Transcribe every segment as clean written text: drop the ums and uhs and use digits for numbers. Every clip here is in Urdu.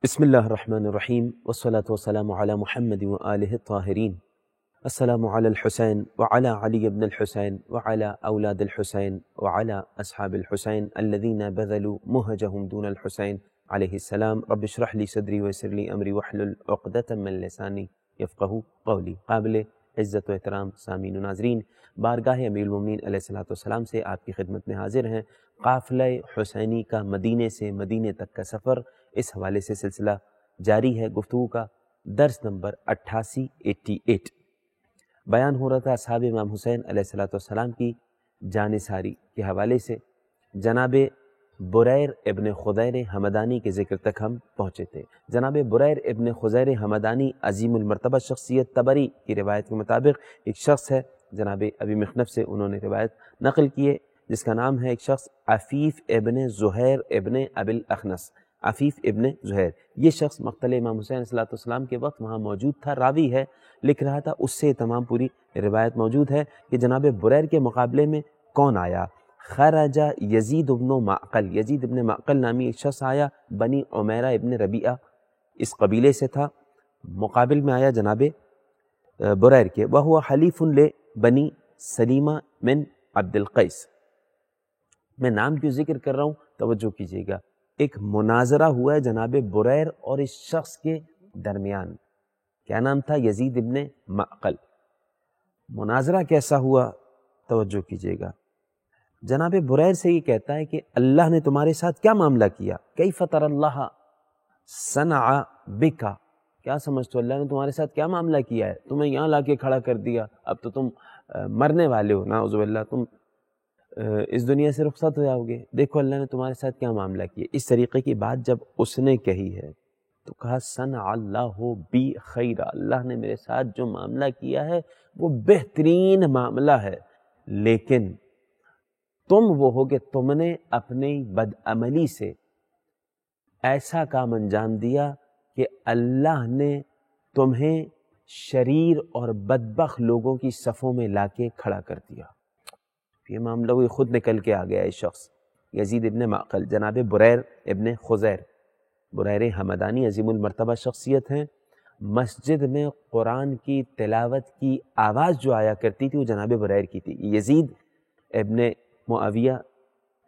بسم اللہ الرحمن الرحیم والصلاة والسلام علی محمد وآلہ الطاہرین. السلام علی الحسین وعلی علی بن الحسین وعلی اولاد الحسین وعلی اصحاب الحسین الذین بذلوا مہجہم دون الحسین علیہ السلام. رب اشرح لی صدری ویسر لی امری واحلل عقدۃ من لسانی یفقہوا قولی. قابل عزت و احترام سامعین و ناظرین، بارگاہ امیر المومنین علیہ الصلوۃ والسلام سے آپ کی خدمت میں حاضر ہیں. قافلہ حسینی کا مدینے سے مدینے تک کا سفر، اس حوالے سے سلسلہ جاری ہے. گفتگو کا درس نمبر 88 بیان ہو رہا تھا اصحاب امام حسین علیہ الصلوۃ والسلام کی جانثاری کے حوالے سے. جناب بریر ابن خضیر ہمدانی کے ذکر تک ہم پہنچے تھے. جناب بریر ابن خضیر ہمدانی عظیم المرتبہ شخصیت، طبری کی روایت کے مطابق ایک شخص ہے، جناب ابی مخنف سے انہوں نے روایت نقل کیے، جس کا نام ہے ایک شخص عفیف ابن زہیر ابن ابی الاخنس. عفیف ابن زہیر، یہ شخص مقتل امام حسین علیہ السلام کے وقت وہاں موجود تھا. راوی ہے، لکھ رہا تھا، اس سے تمام پوری روایت موجود ہے کہ جناب بریر کے مقابلے میں کون آیا. خرج یزید ابن معقل، یزید ابن معقل نامی ایک شخص آیا، بنی عمیرہ ابن ربیعہ اس قبیلے سے تھا. مقابل میں آیا جناب بریر کے. وہو حلیف لبنی سلیمہ من عبد القیس. میں نام کیوں ذکر کر رہا ہوں توجہ کیجیے گا. ایک مناظرہ ہوا ہے جناب بریر اور اس شخص کے درمیان. کیا نام تھا؟ یزید ابن معقل. مناظرہ کیسا ہوا توجہ کیجیے گا. جناب بریر سے یہ کہتا ہے کہ اللہ نے تمہارے ساتھ کیا معاملہ کیا؟ کیف تر اللہ صنع بکا، کیا سمجھتے ہو اللہ نے تمہارے ساتھ کیا معاملہ کیا ہے؟ تمہیں یہاں لا کے کھڑا کر دیا، اب تو تم مرنے والے ہو، نعوذ باللہ، تم اس دنیا سے رخصت ہو جاؤ گے. دیکھو اللہ نے تمہارے ساتھ کیا معاملہ کیا. اس طریقے کی بات جب اس نے کہی ہے تو کہا صنع اللہ بی خیرا، اللہ نے میرے ساتھ جو معاملہ کیا ہے وہ بہترین معاملہ ہے، لیکن تم وہ ہو کہ تم نے اپنی بدعملی سے ایسا کام انجام دیا کہ اللہ نے تمہیں شریر اور بدبخت لوگوں کی صفوں میں لا کے کھڑا کر دیا. یہ معاملہ وہ خود نکل کے آ گیا ہے شخص یزید ابن معقل. جناب بریر ابن خضیر، بریر ہمدانی عظیم المرتبہ شخصیت ہیں. مسجد میں قرآن کی تلاوت کی آواز جو آیا کرتی تھی وہ جناب بریر کی تھی. یزید ابن معاویہ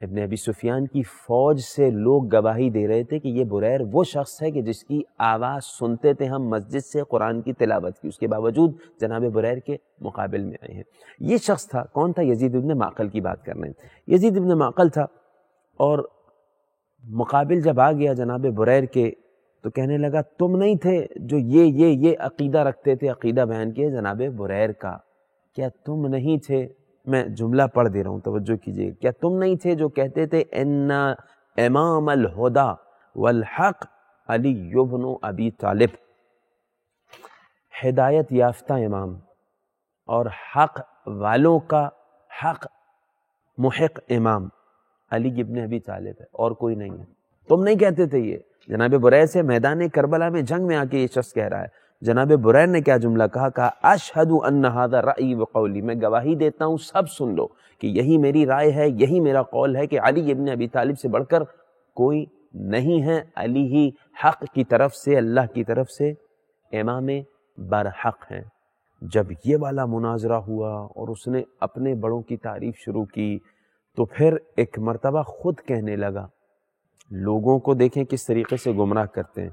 ابن ابی سفیان کی فوج سے لوگ گواہی دے رہے تھے کہ یہ بریر وہ شخص ہے کہ جس کی آواز سنتے تھے ہم مسجد سے قرآن کی تلاوت کی. اس کے باوجود جناب بریر کے مقابل میں آئے ہیں. یہ شخص تھا، کون تھا؟ یزید ابن معقل کی بات کر رہے ہیں. یزید ابن معقل تھا اور مقابل جب آ گیا جناب بریر کے تو کہنے لگا تم نہیں تھے جو یہ عقیدہ رکھتے تھے، عقیدہ بیان کیا جناب بریر کا. کیا تم نہیں تھے؟ میں جملہ پڑھ دے رہا ہوں توجہ کیجیے. کیا تم نہیں تھے جو کہتے تھے ان امام الہدا والحق علی بن ابی طالب، ہدایت یافتہ امام اور حق والوں کا حق محق امام علی ابن ابی طالب ہے، اور کوئی نہیں ہے. تم نہیں کہتے تھے. یہ جناب بریر سے میدان کربلا میں جنگ میں آ کے یہ شخص کہہ رہا ہے. جناب بریر نے کیا جملہ کہا اشہد ان ھذا رأی وقولی، میں گواہی دیتا ہوں، سب سن لو کہ یہی میری رائے ہے، یہی میرا قول ہے کہ علی ابن ابی طالب سے بڑھ کر کوئی نہیں ہے. علی ہی حق کی طرف سے، اللہ کی طرف سے امام برحق ہیں. جب یہ والا مناظرہ ہوا اور اس نے اپنے بڑوں کی تعریف شروع کی تو پھر ایک مرتبہ خود کہنے لگا، لوگوں کو دیکھیں کس طریقے سے گمراہ کرتے ہیں.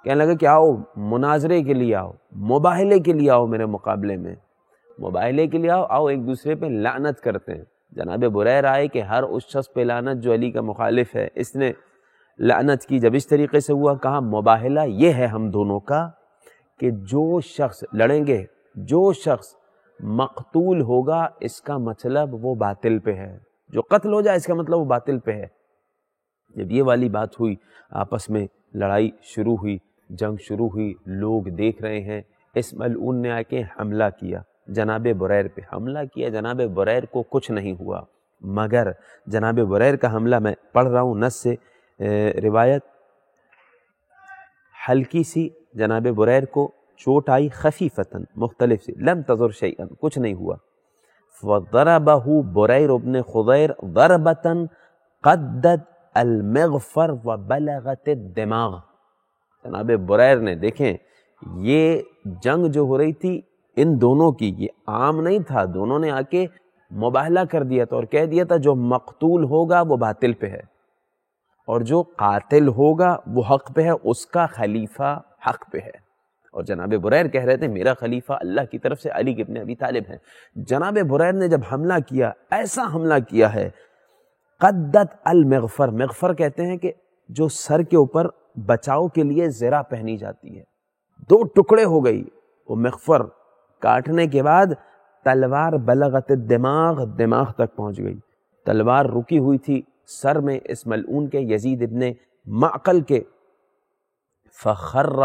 کہنے لگا کہ آؤ مناظرے کے لیے آؤ، مباہلے کے لیے آؤ، میرے مقابلے میں مباہلے کے لیے آؤ ایک دوسرے پہ لعنت کرتے ہیں. جناب بریر آئے کہ ہر اس شخص پہ لعنت جو علی کا مخالف ہے، اس نے لعنت کی. جب اس طریقے سے ہوا کہا مباہلہ یہ ہے ہم دونوں کا کہ جو شخص لڑیں گے، جو شخص مقتول ہوگا اس کا مطلب وہ باطل پہ ہے، جو قتل ہو جائے اس کا مطلب وہ باطل پہ ہے. جب یہ والی بات ہوئی آپس میں لڑائی شروع ہوئی، جنگ شروع ہوئی. لوگ دیکھ رہے ہیں. اس ملعون نے آ کے حملہ کیا، جناب بریر پہ حملہ کیا. جناب بریر کو کچھ نہیں ہوا، مگر جناب بریر کا حملہ میں پڑھ رہا ہوں نص سے روایت. ہلکی سی جناب بریر کو چوٹ آئی، خفیفتاً مختلف سی، لم تضر شیئا، کچھ نہیں ہوا. فضربہ بریر ابن خضیر ضربتاً قدت المغفر وبلغت الدماغ. جناب بریر نے، دیکھیں یہ جنگ جو ہو رہی تھی ان دونوں کی، یہ عام نہیں تھا، دونوں نے آ کے مباہلہ کر دیا تھا اور کہہ دیا تھا جو مقتول ہوگا وہ باطل پہ ہے اور جو قاتل ہوگا وہ حق پہ ہے، اس کا خلیفہ حق پہ ہے۔ اور جناب بریر کہہ رہے تھے میرا خلیفہ اللہ کی طرف سے علی ابن ابی طالب ہے۔ جناب بریر نے جب حملہ کیا، ایسا حملہ کیا ہے، قدت المغفر، مغفر کہتے ہیں کہ جو سر کے اوپر بچاؤ کے لیے زرہ پہنی جاتی ہے، دو ٹکڑے ہو گئی وہ مغفر، کاٹنے کے بعد تلوار بلغت الدماغ، دماغ تک پہنچ گئی، تلوار رکی ہوئی تھی سر میں اس ملعون کے یزید ابن معقل کے، فخر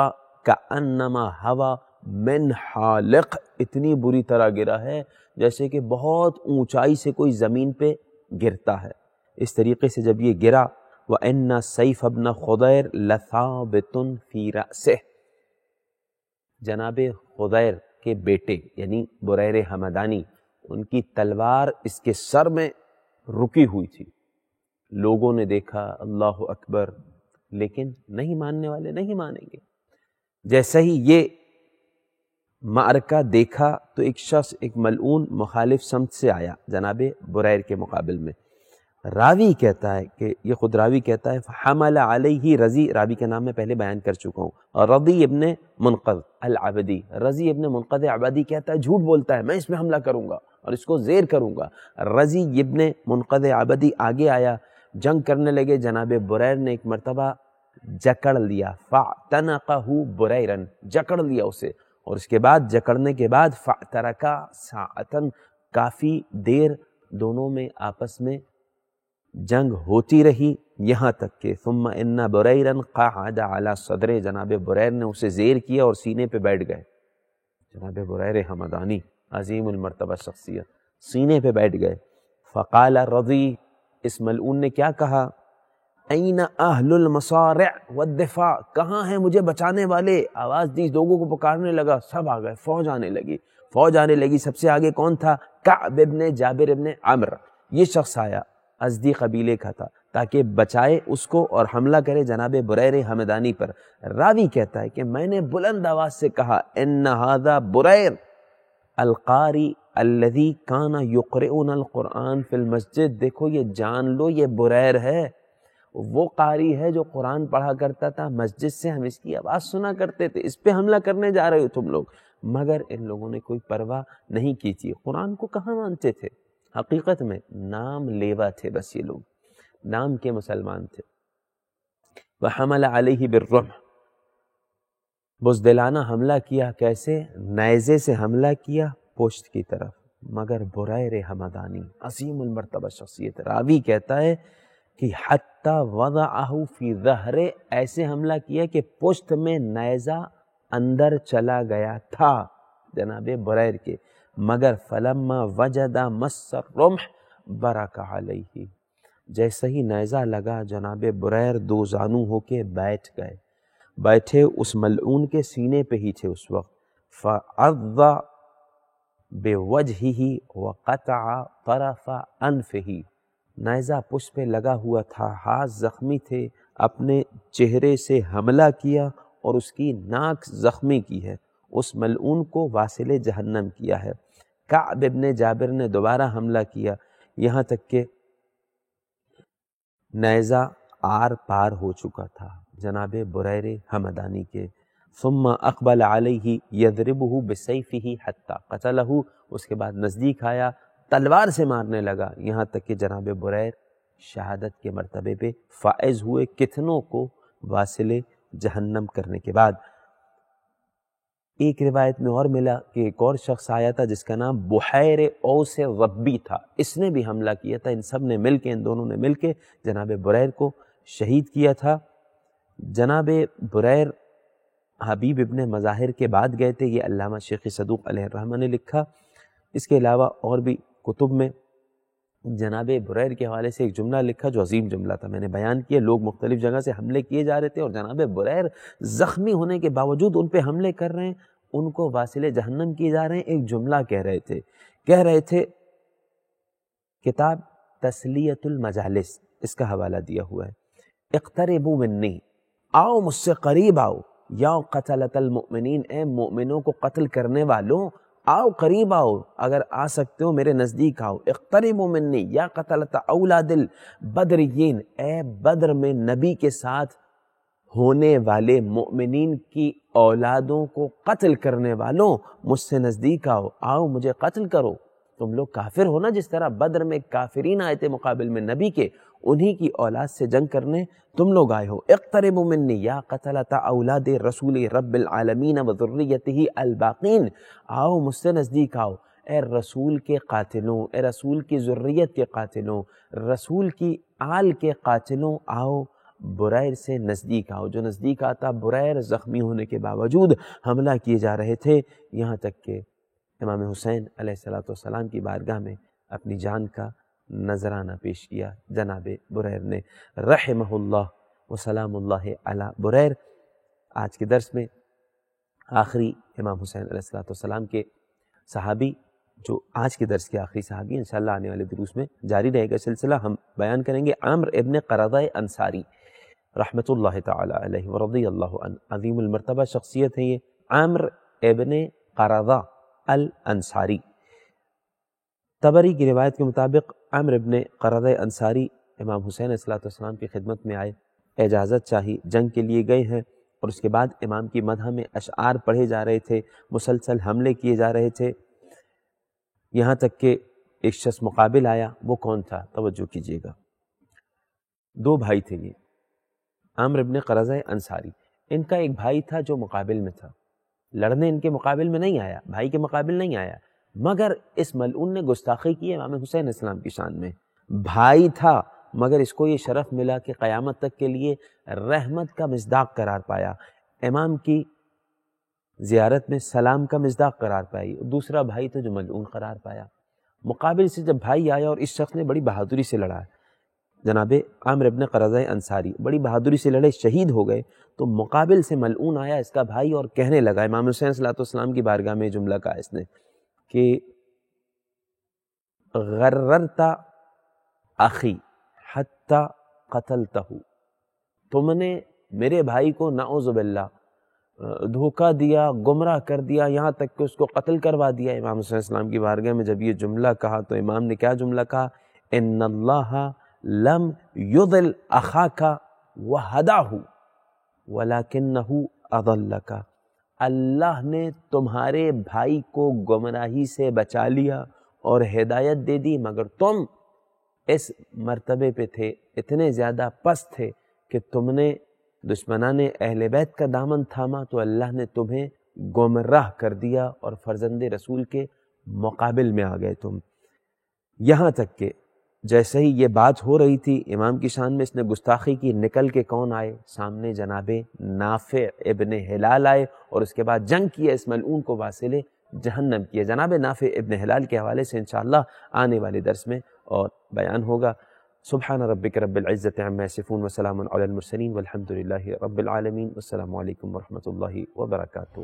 کأنما ہوا من حالق، اتنی بری طرح گرا ہے جیسے کہ بہت اونچائی سے کوئی زمین پہ گرتا ہے، اس طریقے سے جب یہ گرا، وَإِنَّ سَيْفَ بْنَ خُضَيْرَ لَثَابِتٌ فِي رَأْسِهِ، جناب خضیر کے بیٹے یعنی بریر حمدانی، ان کی تلوار اس کے سر میں رکی ہوئی تھی۔ لوگوں نے دیکھا اللہ اکبر، لیکن نہیں ماننے والے نہیں مانیں گے۔ جیسا ہی یہ معرکہ دیکھا تو ایک شخص، ایک ملعون مخالف سمت سے آیا جناب بریر کے مقابل میں۔ راوی کہتا ہے کہ یہ خود راوی کہتا ہے فحمل علیہ رضی، راوی کا نام میں پہلے بیان کر چکا ہوں، اور رضی ابن منقذ العبدی، رضی ابن منقذ عبدی کہتا ہے جھوٹ بولتا ہے، میں اس پہ حملہ کروں گا اور اس کو زیر کروں گا۔ رضی ابن منقذ عبدی آگے آیا، جنگ کرنے لگے، جناب بریر نے ایک مرتبہ جکڑ لیا، فاعتنقہ بریرن، جکڑ لیا اسے، اور اس کے بعد جکڑنے کے بعد فاعترکا ساعتن، کافی دیر دونوں میں آپس میں جنگ ہوتی رہی، یہاں تک کہ ثم ان بریرن قعد علی صدر، جناب بریر نے اسے زیر کیا اور سینے پہ بیٹھ گئے۔ جناب بریر حمدانی عظیم المرتبہ شخصیت سینے پہ بیٹھ گئے۔ فقال رضی، اس ملعون نے کیا کہا، این اہل المصارع والدفاع، کہاں ہیں مجھے بچانے والے؟ آواز دی، لوگوں کو پکارنے لگا، سب آ گئے، فوج آنے لگی، فوج آنے لگی۔ سب سے آگے کون تھا؟ کعب ابن جابر ابن عمرو، یہ شخص آیا، ازدی قبیلے کا تھا، تاکہ بچائے اس کو اور حملہ کرے جناب بریر حمدانی پر۔ راوی کہتا ہے کہ میں نے بلند آواز سے کہا ان ھذا بریر القاری الذی کان یقرؤنا القرآن فی المسجد، دیکھو یہ جان لو یہ بریر ہے، وہ قاری ہے جو قرآن پڑھا کرتا تھا مسجد سے، ہم اس کی آواز سنا کرتے تھے، اس پہ حملہ کرنے جا رہے ہو تم لوگ۔ مگر ان لوگوں نے کوئی پرواہ نہیں کی تھی، قرآن کو کہاں مانتے تھے، حقیقت میں نام لیوا تھے، بس یہ لوگ نام کے مسلمان تھے۔ وحمل علیہ بالرمح، بزدلانہ حملہ کیا، کیسے؟ نیزے سے حملہ کیا پشت کی طرف۔ مگر بریر حمدانی عظیم المرتبہ شخصیت، راوی کہتا ہے کہ حتی وضعہ فی ظہر، ایسے حملہ کیا کہ پشت میں نیزہ اندر چلا گیا تھا جناب بریر کے، مگر فلما وجد مس الرمح برک علیہ، جیسے ہی نیزہ لگا جناب بریر دو زانو ہو کے بیٹھ گئے، بیٹھے اس ملعون کے سینے پہ ہی تھے اس وقت۔ فعض بوجہہ وقطع طرف انفہ، نیزہ پشت پہ لگا ہوا تھا، ہاتھ زخمی تھے، اپنے چہرے سے حملہ کیا اور اس کی ناک زخمی کی ہے، اس ملعون کو واصل جہنم کیا ہے۔ کعب ابن جابر نے دوبارہ حملہ کیا، یہاں تک کہ نیزہ آر پار ہو چکا تھا جناب بریر حمدانی کے۔ ثم اقبل علیہ یضربہ بسیفہ حتی قتلہ، اس کے بعد نزدیک آیا، تلوار سے مارنے لگا، یہاں تک کہ جناب بریر شہادت کے مرتبے پہ فائز ہوئے، کتنوں کو واصل جہنم کرنے کے بعد۔ ایک روایت میں اور ملا کہ ایک اور شخص آیا تھا جس کا نام بحیر اوس ربی تھا، اس نے بھی حملہ کیا تھا، ان سب نے مل کے، ان دونوں نے مل کے جناب بریر کو شہید کیا تھا۔ جناب بریر حبیب ابن مظاہر کے بعد گئے تھے، یہ علامہ شیخ صدوق علیہ الرحمہ نے لکھا۔ اس کے علاوہ اور بھی کتب میں جناب بریر کے حوالے سے ایک جملہ لکھا جو عظیم جملہ تھا، میں نے بیان کیا، لوگ مختلف جگہ سے حملے کیے جا رہے تھے اور جناب بریر زخمی ہونے کے باوجود ان پہ حملے کر رہے ہیں، ان کو واصل جہنم کیے جا رہے ہیں۔ ایک جملہ کہہ رہے تھے کتاب تسلیۃ المجالس، اس کا حوالہ دیا ہوا ہے، اقتربوا منی، آؤ مجھ سے قریب آؤ، یا قتلۃ المؤمنین، اے مومنوں کو قتل کرنے والوں، آؤ قریب آؤ، اگر آ سکتے ہو میرے نزدیک آؤ، اقتربوا منی یا قتلۃ اولاد البدریین، اے بدر میں نبی کے ساتھ ہونے والے مؤمنین کی اولادوں کو قتل کرنے والوں، مجھ سے نزدیک آؤ، آؤ مجھے قتل کرو۔ تم لوگ کافر ہو نا، جس طرح بدر میں کافرین آئے تھے مقابل میں نبی کے، انہی کی اولاد سے جنگ کرنے تم لوگ آئے ہو۔ اقتربوا منی یا قتلۃ اولاد رسول رب العالمین وذریتہ الباقین، آؤ مجھ سے نزدیک آؤ، اے رسول کے قاتلوں، اے رسول کی ذریت کے قاتلوں، رسول کی آل کے قاتلوں، آؤ بریر سے نزدیک آؤ۔ جو نزدیک آتا بریر زخمی ہونے کے باوجود حملہ کیے جا رہے تھے، یہاں تک کہ امام حسین علیہ السلام کی بارگاہ میں اپنی جان کا نذرانہ پیش کیا جناب بریر نے، رحمہ اللہ و سلام اللہ علی بریر۔ آج کے درس میں آخری امام حسین علیہ السلام کے صحابی، جو آج کے درس کے آخری صحابی، انشاءاللہ آنے والے دروس میں جاری رہے گا سلسلہ، ہم بیان کریں گے عامر ابن قرظہ انصاری رحمۃ اللہ تعالی علیہ ورضی اللہ عنہ۔ عظیم المرتبہ شخصیت ہے یہ عامر ابن قرظہ الانصاری۔ طبری کی روایت کے مطابق عامر ابن قرظہ انصاری امام حسین علیہ السلام کی خدمت میں آئے، اجازت چاہی، جنگ کے لیے گئے ہیں، اور اس کے بعد امام کی مدح میں اشعار پڑھے جا رہے تھے، مسلسل حملے کیے جا رہے تھے، یہاں تک کہ ایک شخص مقابل آیا۔ وہ کون تھا؟ توجہ کیجیے گا۔ دو بھائی تھے یہ، عامر ابن قرظہ انصاری، ان کا ایک بھائی تھا جو مقابل میں تھا، لڑنے ان کے مقابل میں نہیں آیا، بھائی کے مقابل نہیں آیا، مگر اس ملعون نے گستاخی کی امام حسین علیہ السلام کی شان میں۔ بھائی تھا مگر اس کو یہ شرف ملا کہ قیامت تک کے لیے رحمت کا مصداق قرار پایا، امام کی زیارت میں سلام کا مصداق قرار پائی۔ دوسرا بھائی تھا جو ملعون قرار پایا۔ مقابل سے جب بھائی آیا اور اس شخص نے بڑی بہادری سے لڑا، جناب عامر ابن قرظہ انصاری بڑی بہادری سے لڑے، شہید ہو گئے، تو مقابل سے ملعون آیا اس کا بھائی اور کہنے لگا، امام حسین علیہ السلام کی بارگاہ میں جملہ کہا اس نے کہ غررت اخی حتی قتلتہ، تم نے میرے بھائی کو نعوذ باللہ دھوکہ دیا، گمراہ کر دیا، یہاں تک کہ اس کو قتل کروا دیا۔ امام حسین علیہ السلام کی بارگاہ میں جب یہ جملہ کہا تو امام نے کیا جملہ کہا؟ ان اللہ لم یضل اخاک وہداہ ولکنہ اضلک، اللہ نے تمہارے بھائی کو گمراہی سے بچا لیا اور ہدایت دے دی، مگر تم اس مرتبے پہ تھے، اتنے زیادہ پست تھے کہ تم نے دشمنان اہل بیت کا دامن تھاما تو اللہ نے تمہیں گمراہ کر دیا اور فرزند رسول کے مقابل میں آ گئے تم۔ یہاں تک کہ جیسے ہی یہ بات ہو رہی تھی امام کی شان میں، اس نے گستاخی کی، نکل کے کون آئے؟ سامنے جناب نافع ابن ہلال آئے، اور اس کے بعد جنگ کیا، اس ملعون کو واصل جہنم کیا۔ جناب نافع ابن ہلال کے حوالے سے انشاءاللہ آنے والے درس میں اور بیان ہوگا۔ سبحان ربک رب العزت عما یصفون وسلام علی المرسلین والحمد للہ رب العالمین، والسلام علیکم ورحمۃ اللہ وبرکاتہ۔